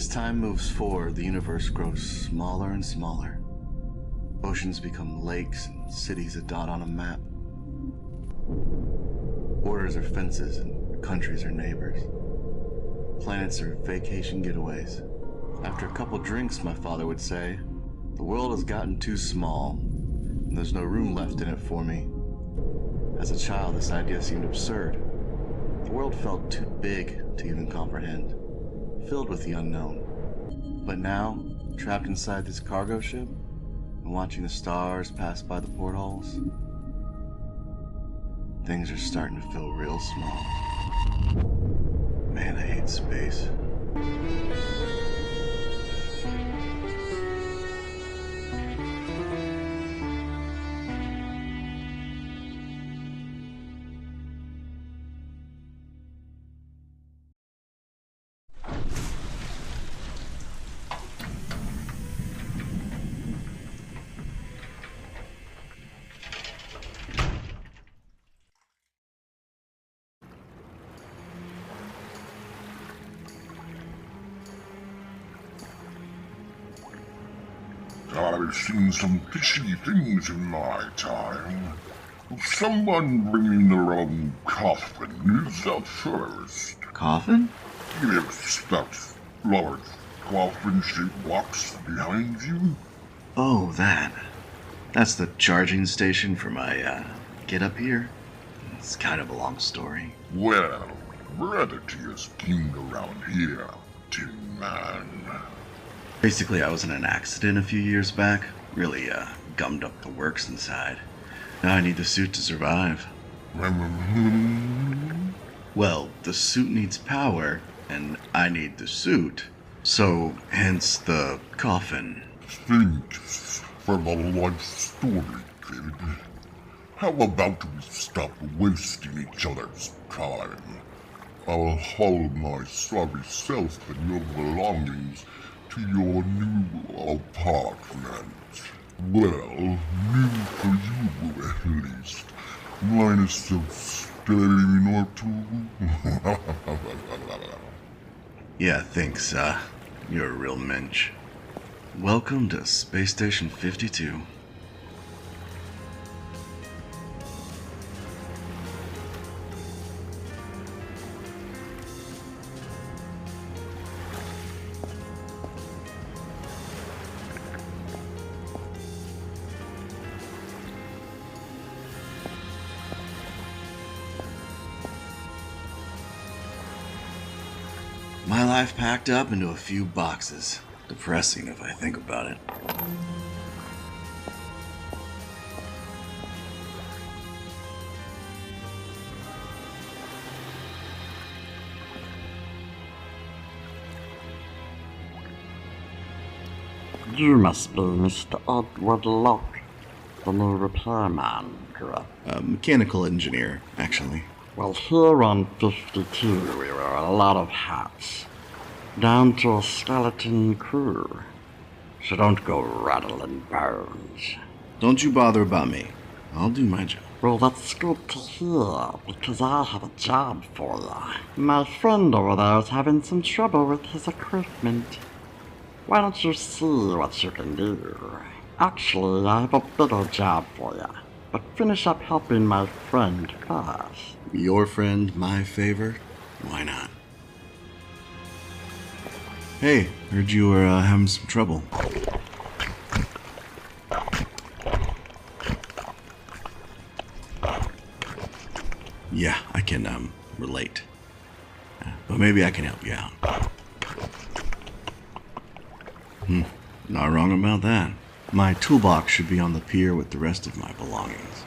As time moves forward, the universe grows smaller and smaller. Oceans become lakes and cities a dot on a map. Borders are fences and countries are neighbors. Planets are vacation getaways. After a couple drinks, my father would say, the world has gotten too small, and there's no room left in it for me. As a child, this idea seemed absurd. The world felt too big to even comprehend, filled with the unknown. But now, trapped inside this cargo ship, and watching the stars pass by the portholes, things are starting to feel real small. Man, I hate space. I've seen some fishy things in my time. Someone bringing their own coffin is the first. Coffin? Yes, that large coffin-shaped box behind you. Oh, that. That's the charging station for my, get up here. It's kind of a long story. Well, brevity is king around here, Tin Man. Basically, I was in an accident a few years back. Really, gummed up the works inside. Now I need the suit to survive. Well, the suit needs power, and I need the suit. So, hence the coffin. Thanks for the life story, kid. How about we stop wasting each other's time? I'll haul my sorry self and your belongings to your new apartment. Well, new for you at least. Minus a stain or two. Yeah, thanks, you're a real mensch. Welcome to Space Station 52. My life packed up into a few boxes. Depressing if I think about it. You must be Mr. Edward Locke, the new repairman, correct? A mechanical engineer, actually. Well, here on 52 we wear a lot of hats, down to a skeleton crew, so don't go rattling bones. Don't you bother about me. I'll do my job. Well, that's good to hear, because I have a job for you. My friend over there is having some trouble with his equipment. Why don't you see what you can do? Actually, I have a bigger job for you, but finish up helping my friend first. Your friend, my favor? Why not? Hey, heard you were having some trouble. Yeah, I can, relate. But maybe I can help you out. Not wrong about that. My toolbox should be on the pier with the rest of my belongings.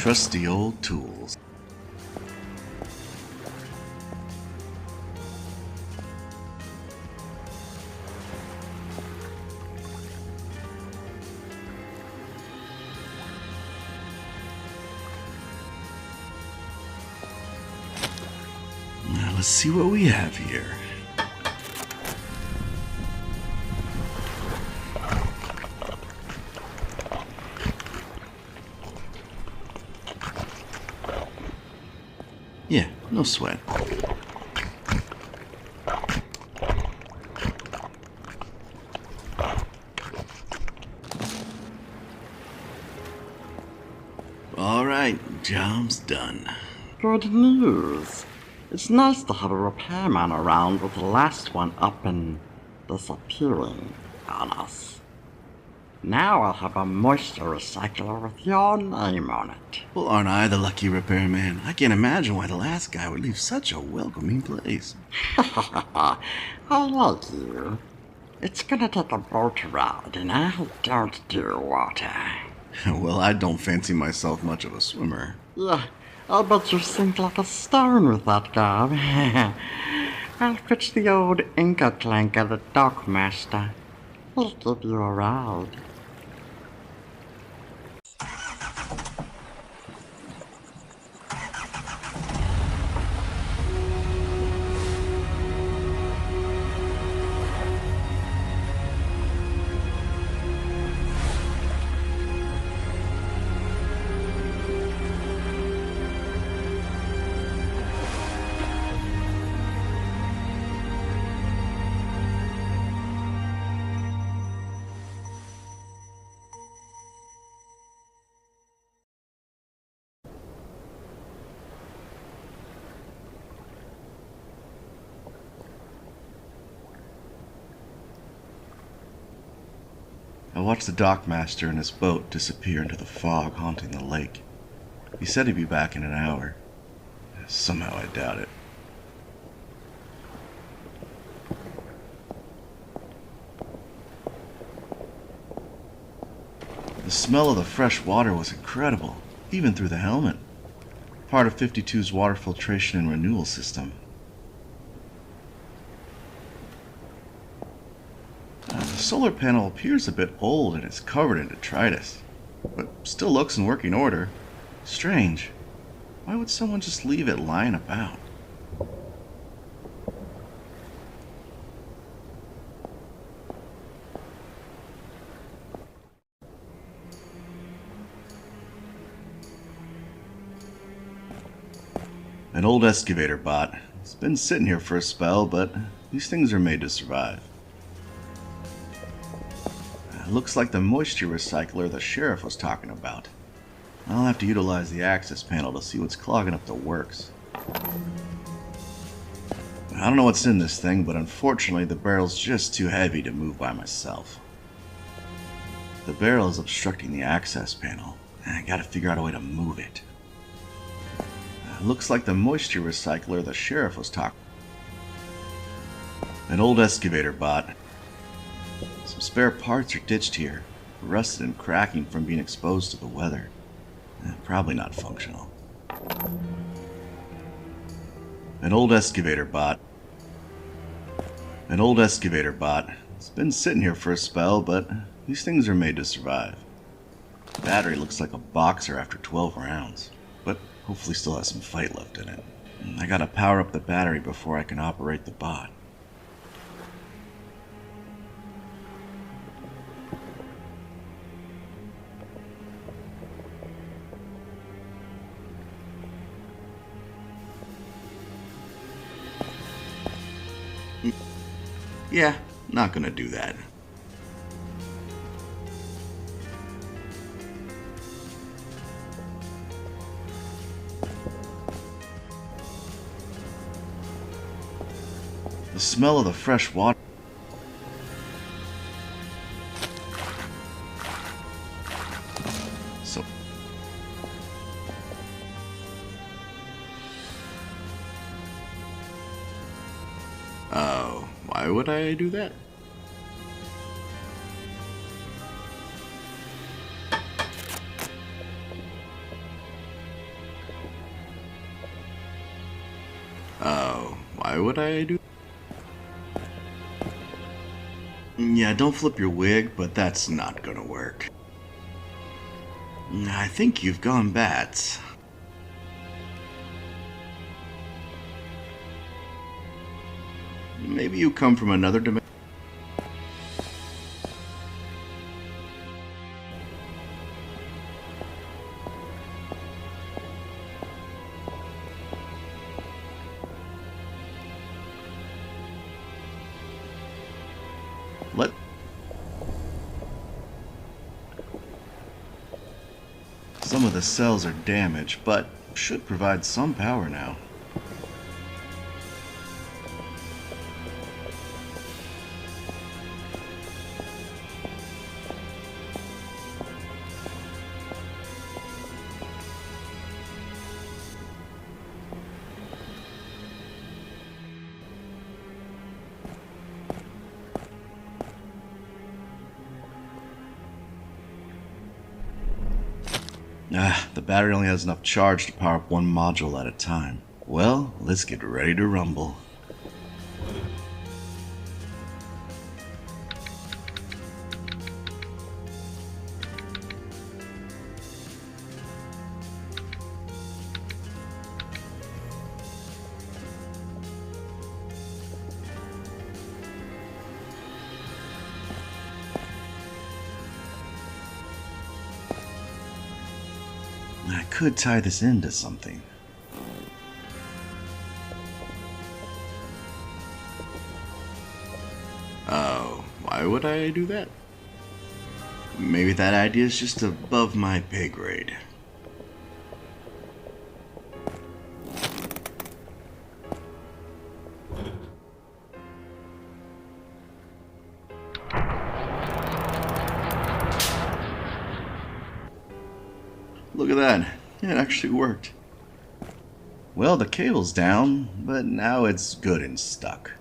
Trusty old tools. Now let's see what we have here. No sweat. Alright, job's done. Good news. It's nice to have a repairman around with the last one up and disappearing on us. Now I'll have a moisture recycler with your name on it. Well, aren't I the lucky repairman? I can't imagine why the last guy would leave such a welcoming place. I like you. It's gonna take a boat ride, and I don't do water. Well, I don't fancy myself much of a swimmer. Yeah, I'll bet you sink like a stone with that gob. I'll fetch the old Inca clanker, the dockmaster. He'll give you a ride. I watched the dockmaster and his boat disappear into the fog haunting the lake. He said he'd be back in an hour. Somehow I doubt it. The smell of the fresh water was incredible, even through the helmet. Part of 52's water filtration and renewal system. The solar panel appears a bit old and is covered in detritus, but still looks in working order. Strange. Why would someone just leave it lying about? An old excavator bot. It's been sitting here for a spell, but these things are made to survive. Looks like the moisture recycler the sheriff was talking about. I'll have to utilize the access panel to see what's clogging up the works. I don't know what's in this thing, but unfortunately the barrel's just too heavy to move by myself. The barrel is obstructing the access panel, and I gotta figure out a way to move it. Looks like the moisture recycler the sheriff was talking. An old excavator bot. Some spare parts are ditched here, rusted and cracking from being exposed to the weather. Probably not functional. An old excavator bot. An old excavator bot. It's been sitting here for a spell, but these things are made to survive. The battery looks like a boxer after 12 rounds, but hopefully still has some fight left in it. I gotta power up the battery before I can operate the bot. Yeah, not gonna do that. The smell of the fresh water. So. Oh, why would I do that? Oh, why would I do? Yeah, don't flip your wig, but that's not gonna work. I think you've gone bats. Maybe you come from another dimension. Some of the cells are damaged, but should provide some power now. The battery only has enough charge to power up one module at a time. Well, let's get ready to rumble. I could tie this into something. Oh, why would I do that? Maybe that idea is just above my pay grade. Look at that, it actually worked. Well, the cable's down, but now it's good and stuck.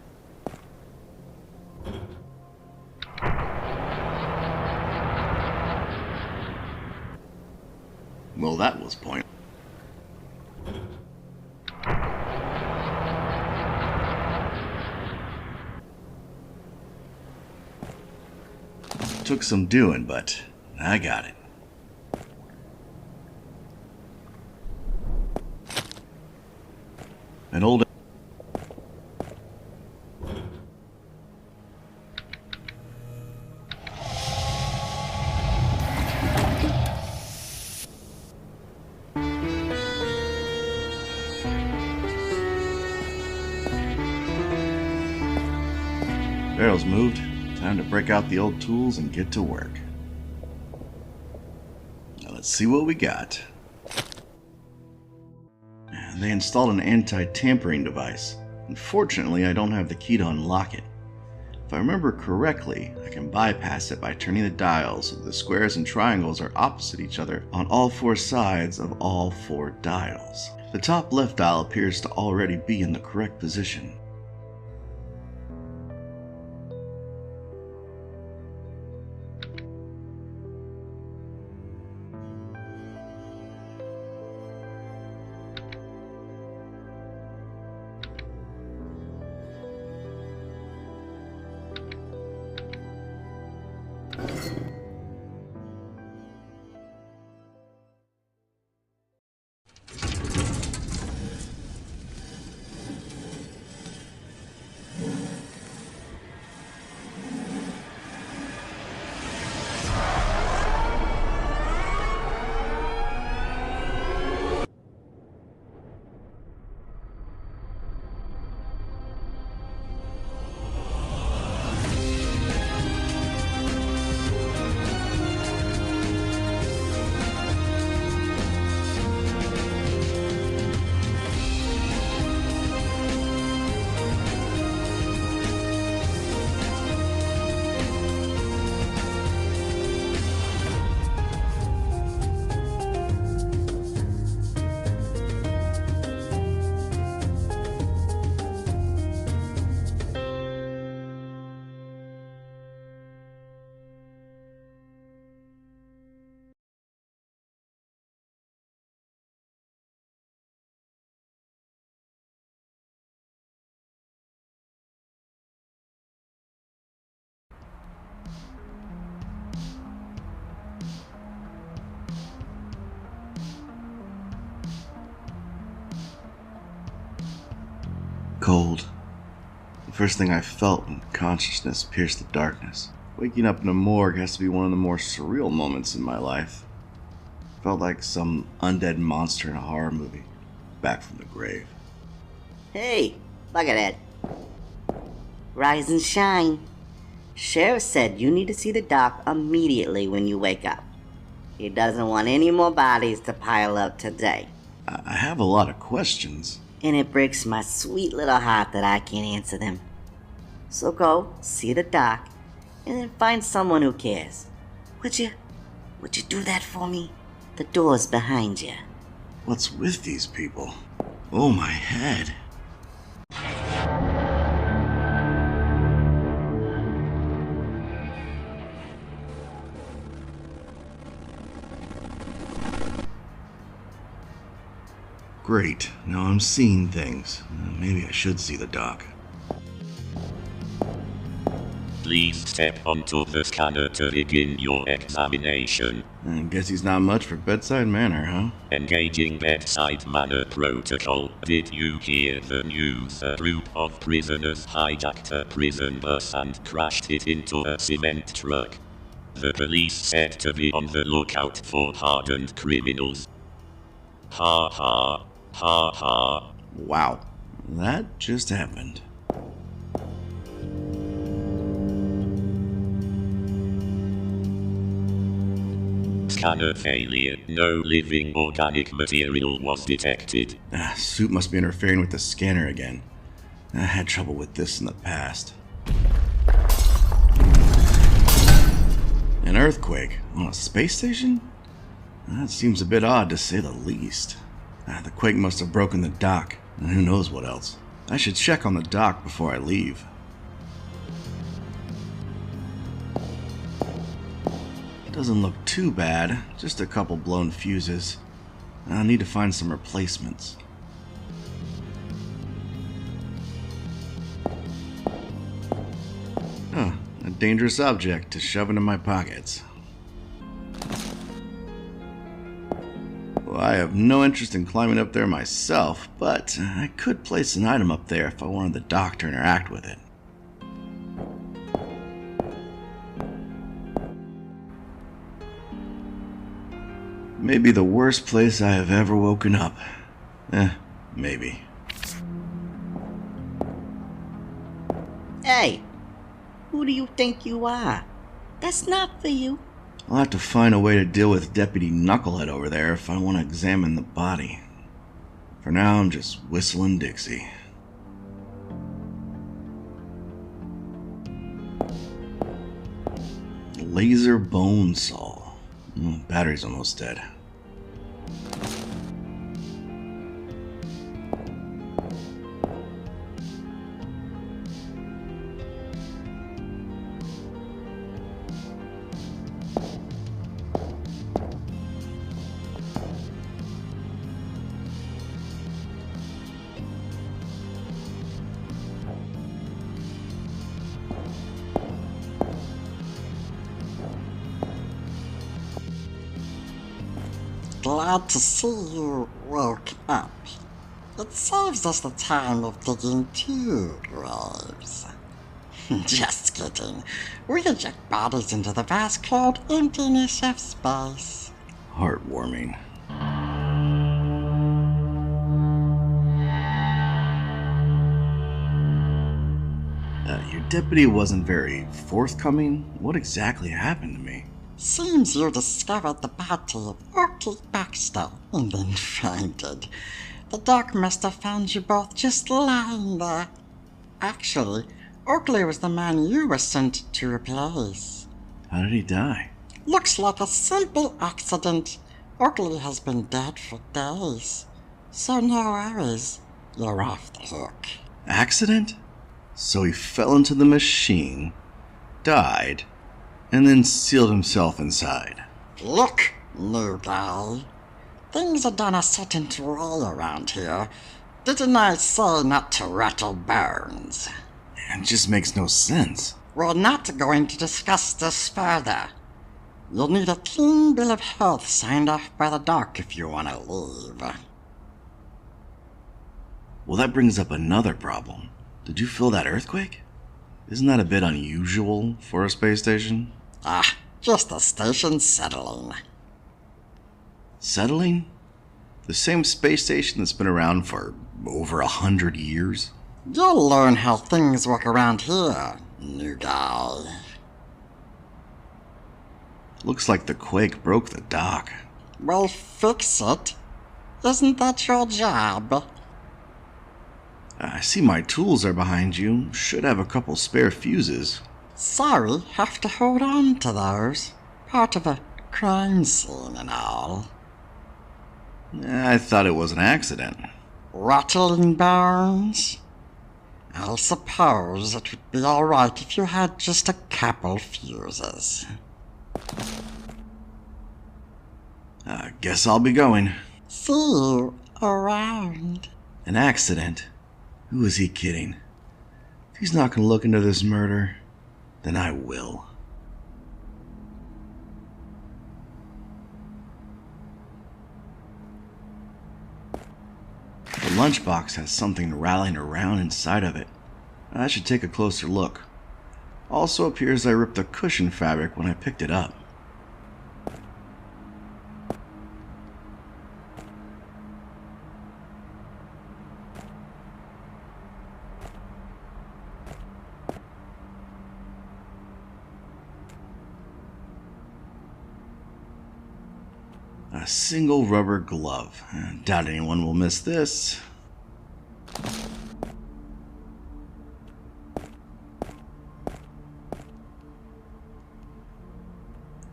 Well, that was pointless. Took some doing, but I got it. An old barrel's moved. Time to break out the old tools and get to work. Now let's see what we got. They installed an anti-tampering device. Unfortunately, I don't have the key to unlock it. If I remember correctly, I can bypass it by turning the dials so the squares and triangles are opposite each other on all four sides of all four dials. The top left dial appears to already be in the correct position. Cold. The first thing I felt when consciousness pierced the darkness. Waking up in a morgue has to be one of the more surreal moments in my life. Felt like some undead monster in a horror movie, back from the grave. Hey, look at it. Rise and shine. Sheriff said you need to see the doc immediately when you wake up. He doesn't want any more bodies to pile up today. I have a lot of questions. And it breaks my sweet little heart that I can't answer them. So go, see the doc, and then find someone who cares. Would you do that for me? The door's behind you. What's with these people? Oh, my head. Great, now I'm seeing things. Maybe I should see the doc. Please step onto the scanner to begin your examination. I guess he's not much for bedside manner, huh? Engaging bedside manner protocol. Did you hear the news? A group of prisoners hijacked a prison bus and crashed it into a cement truck. The police said to be on the lookout for hardened criminals. Ha ha. Ha ha. Wow, that just happened. Scanner failure. No living organic material was detected. Suit must be interfering with the scanner again. I had trouble with this in the past. An earthquake on a space station? That seems a bit odd to say the least. The quake must have broken the dock, and who knows what else. I should check on the dock before I leave. Doesn't look too bad, just a couple blown fuses. I'll need to find some replacements. Oh, a dangerous object to shove into my pockets. Well, I have no interest in climbing up there myself, but I could place an item up there if I wanted the doc to interact with it. Maybe the worst place I have ever woken up. Maybe. Hey, who do you think you are? That's not for you. I'll have to find a way to deal with Deputy Knucklehead over there if I want to examine the body. For now, I'm just whistling Dixie. Laser bone saw. Battery's almost dead. Glad to see you woke up. It saves us the time of digging two graves. Just kidding. We eject bodies into the vast cold emptiness of space. Heartwarming. Your deputy wasn't very forthcoming. What exactly happened to me? Seems you discovered the body of Oakley Baxter and then fainted. The doc must have found you both just lying there. Actually, Oakley was the man you were sent to replace. How did he die? Looks like a simple accident. Oakley has been dead for days. So no worries. You're off the hook. Accident? So he fell into the machine, died, and then sealed himself inside. Look, new guy. Things are done a certain way around here. Didn't I say not to rattle bones? It just makes no sense. We're not going to discuss this further. You'll need a clean bill of health signed off by the doc if you want to leave. Well, that brings up another problem. Did you feel that earthquake? Isn't that a bit unusual for a space station? Just the station settling. Settling? The same space station that's been around for over 100 years? You'll learn how things work around here, new guy. Looks like the quake broke the dock. Well, fix it. Isn't that your job? I see my tools are behind you. Should have a couple spare fuses. Sorry, have to hold on to those. Part of a crime scene and all. I thought it was an accident. Rattling bones? I suppose it would be alright if you had just a couple fuses. Guess I'll be going. See you around. An accident? Who is he kidding? If he's not gonna look into this murder, then I will. The lunchbox has something rattling around inside of it. I should take a closer look. Also appears I ripped the cushion fabric when I picked it up. A single rubber glove. Doubt anyone will miss this.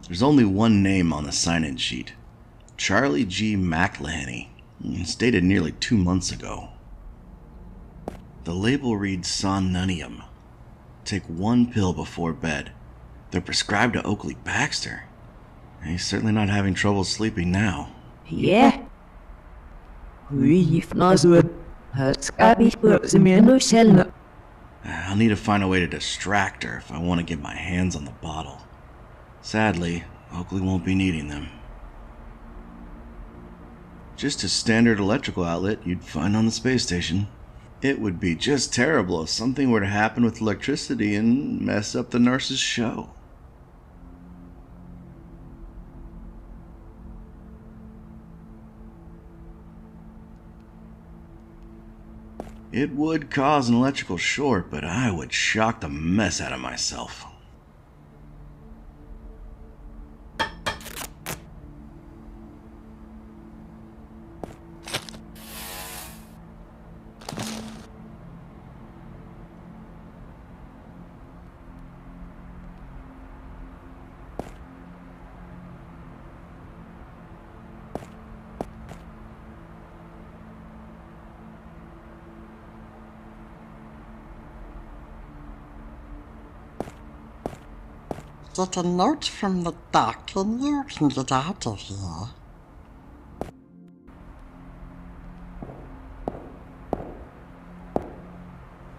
There's only one name on the sign-in sheet. Charlie G. McLehany. It's dated nearly 2 months ago. The label reads somnunium. Take 1 pill before bed. They're prescribed to Oakley Baxter. He's certainly not having trouble sleeping now. Ja. Huijifnasue. Skabispursimienuselna. I'll need to find a way to distract her if I want to get my hands on the bottle. Sadly, Oakley won't be needing them. Just a standard electrical outlet you'd find on the space station. It would be just terrible if something were to happen with electricity and mess up the nurse's show. It would cause an electrical short, but I would shock the mess out of myself. Get a note from the dock and you can get out of here.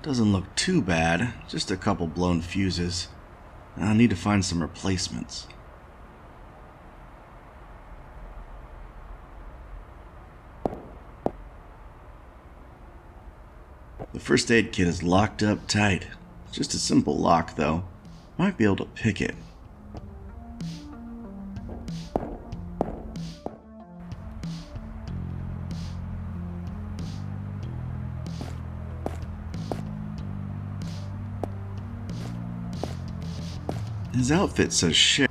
Doesn't look too bad, just a couple blown fuses. I'll need to find some replacements. The first aid kit is locked up tight. Just a simple lock though. Might be able to pick it. His outfit says shit.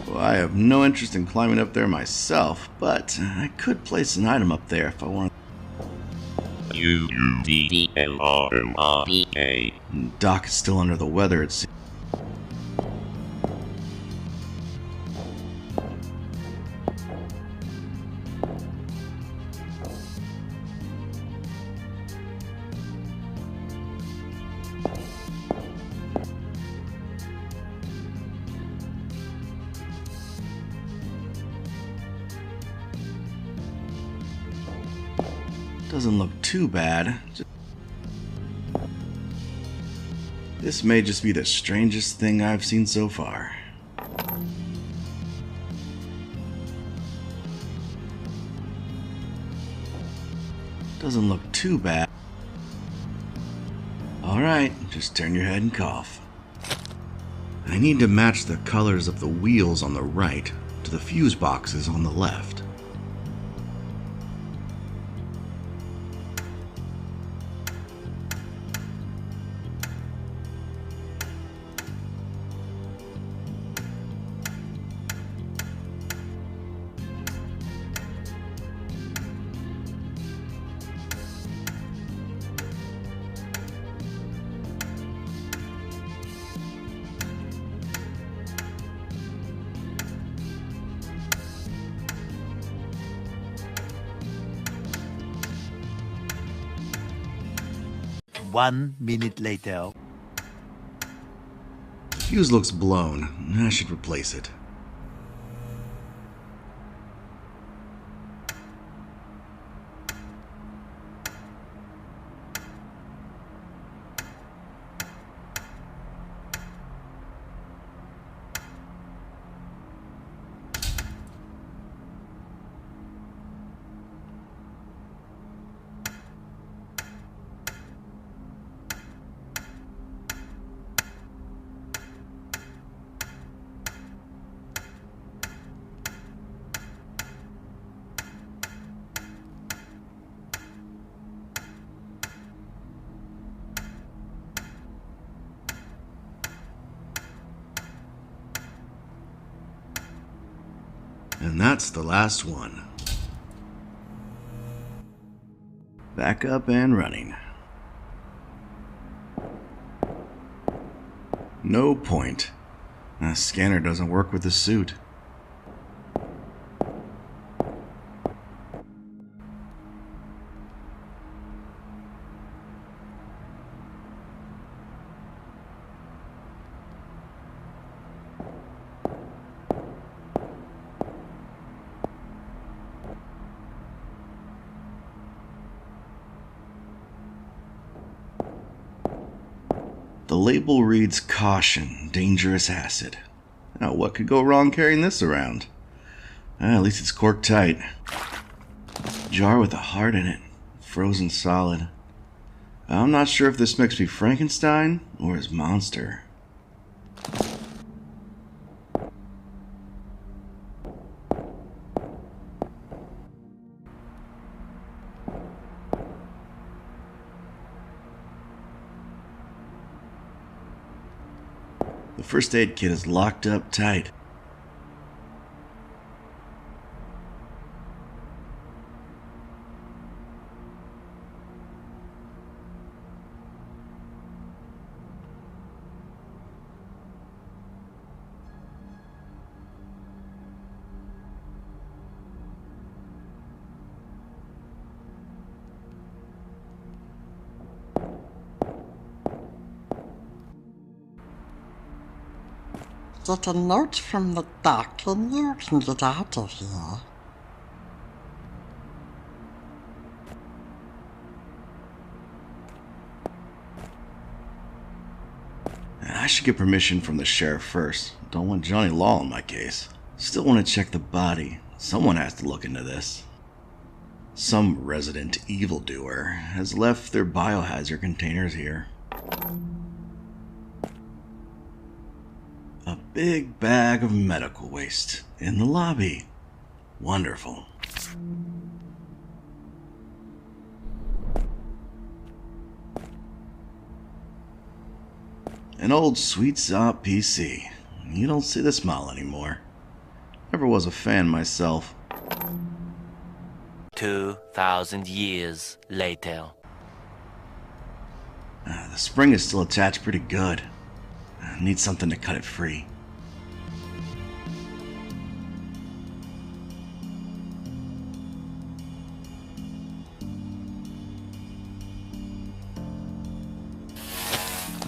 Well, I have no interest in climbing up there myself, but I could place an item up there if I want. UDDLRMRBA. Doc is still under the weather, it seems. Doesn't look too bad. This may just be the strangest thing I've seen so far. Doesn't look too bad. Alright, just turn your head and cough. I need to match the colors of the wheels on the right to the fuse boxes on the left. 1 minute later. The fuse looks blown. I should replace it. And that's the last one. Back up and running. No point. The scanner doesn't work with the suit. The label reads caution, dangerous acid. Now, what could go wrong carrying this around? At least it's corked tight. Jar with a heart in it, frozen solid. I'm not sure if this makes me Frankenstein or his monster. The first aid kit is locked up tight. Get a note from the dock and you can get out of here. I should get permission from the sheriff first. Don't want Johnny Law in my case. Still want to check the body. Someone has to look into this. Some resident evildoer has left their biohazard containers here. A big bag of medical waste in the lobby. Wonderful. An old sweet sop PC. You don't see the smile anymore. Never was a fan myself. 2,000 years later. The spring is still attached pretty good. Need something to cut it free.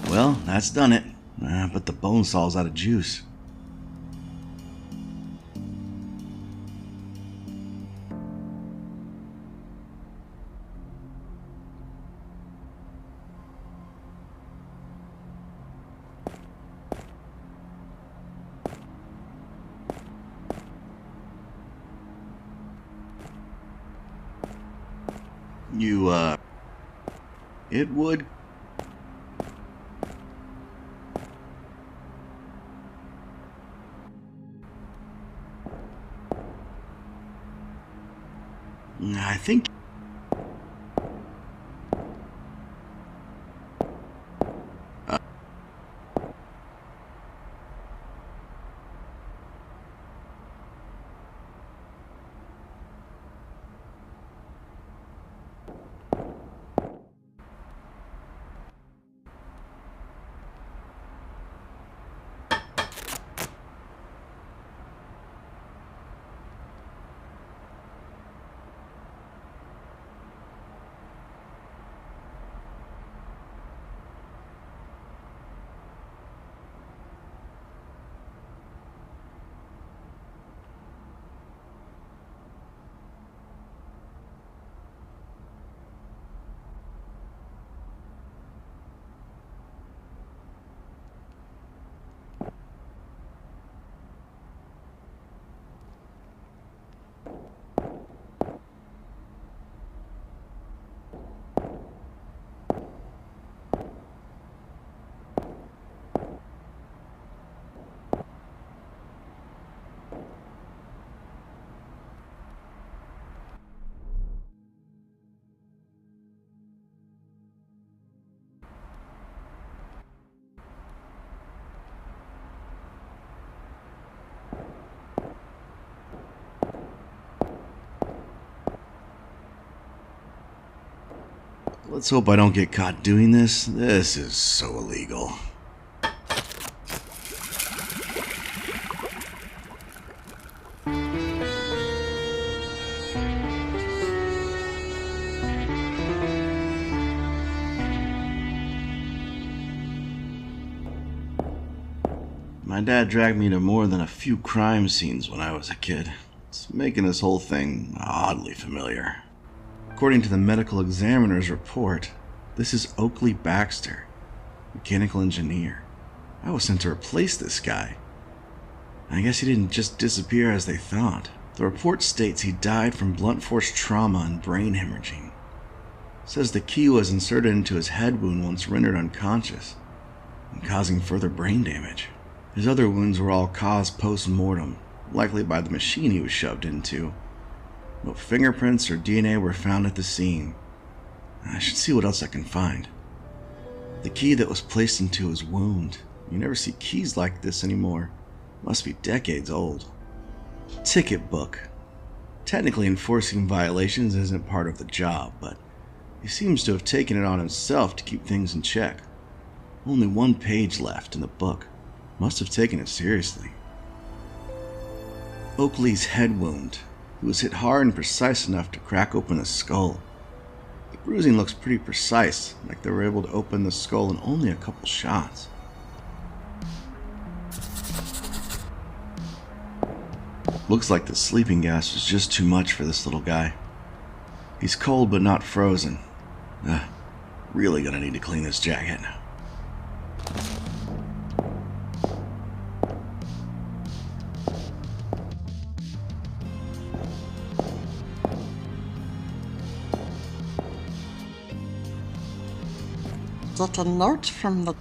Well, that's done it. But the bone saw's out of juice. It would. I think. Let's hope I don't get caught doing this. This is so illegal. My dad dragged me to more than a few crime scenes when I was a kid. It's making this whole thing oddly familiar. According to the medical examiner's report, this is Oakley Baxter, mechanical engineer. I was sent to replace this guy. I guess he didn't just disappear as they thought. The report states he died from blunt force trauma and brain hemorrhaging. It says the key was inserted into his head wound once rendered unconscious, and causing further brain damage. His other wounds were all caused post-mortem, likely by the machine he was shoved into. No fingerprints or DNA were found at the scene. I should see what else I can find. The key that was placed into his wound. You never see keys like this anymore. Must be decades old. Ticket book. Technically enforcing violations isn't part of the job, but he seems to have taken it on himself to keep things in check. Only one page left in the book. Must have taken it seriously. Oakley's head wound. He was hit hard and precise enough to crack open the skull. The bruising looks pretty precise, like they were able to open the skull in only a couple shots. Looks like the sleeping gas was just too much for this little guy. He's cold but not frozen. Really gonna need to clean this jacket. Is that a note from the...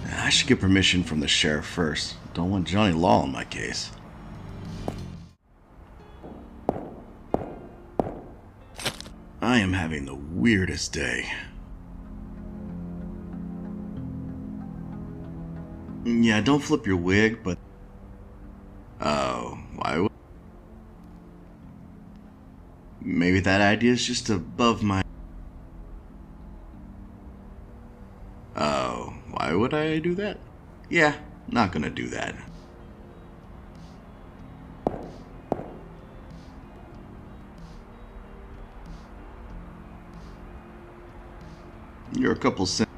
I should get permission from the sheriff first. Don't want Johnny Law in my case. I am having the weirdest day. Yeah, don't flip your wig, but... Oh, why would... Maybe that idea is just above my... Oh, why would I do that? Yeah, not gonna do that. You're a couple cents.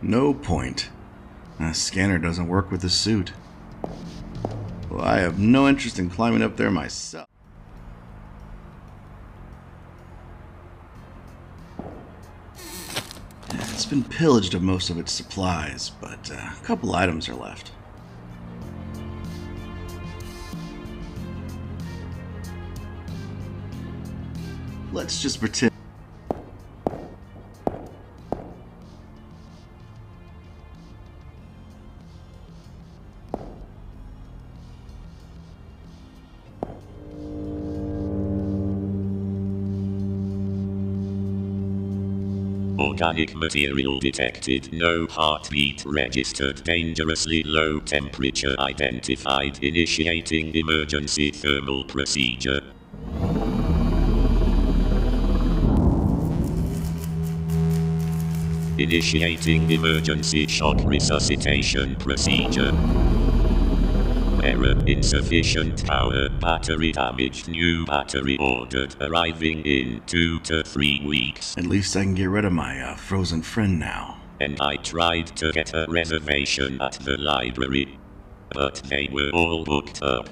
No point. A scanner doesn't work with the suit. Well, I have no interest in climbing up there myself. It's been pillaged of most of its supplies, but a couple items are left. Let's just pretend. Organic material detected, no heartbeat registered, dangerously low temperature identified, initiating emergency thermal procedure. Initiating emergency shock resuscitation procedure. Error, insufficient power, battery damaged, new battery ordered, arriving in 2 to 3 weeks. At least I can get rid of my frozen friend now. And I tried to get a reservation at the library, but they were all booked up.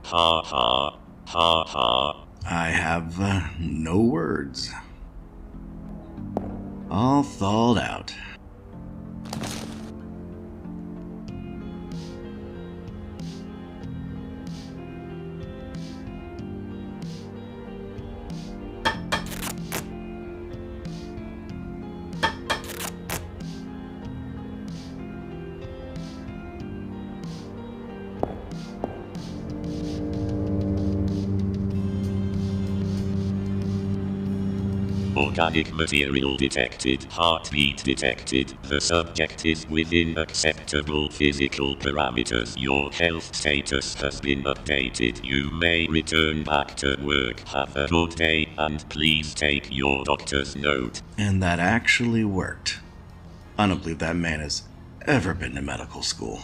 Ha ha, ha ha. I have no words. All thawed out. Organic material detected. Heartbeat detected. The subject is within acceptable physical parameters. Your health status has been updated. You may return back to work. Have a good day, and please take your doctor's note. And that actually worked. I don't believe that man has ever been to medical school.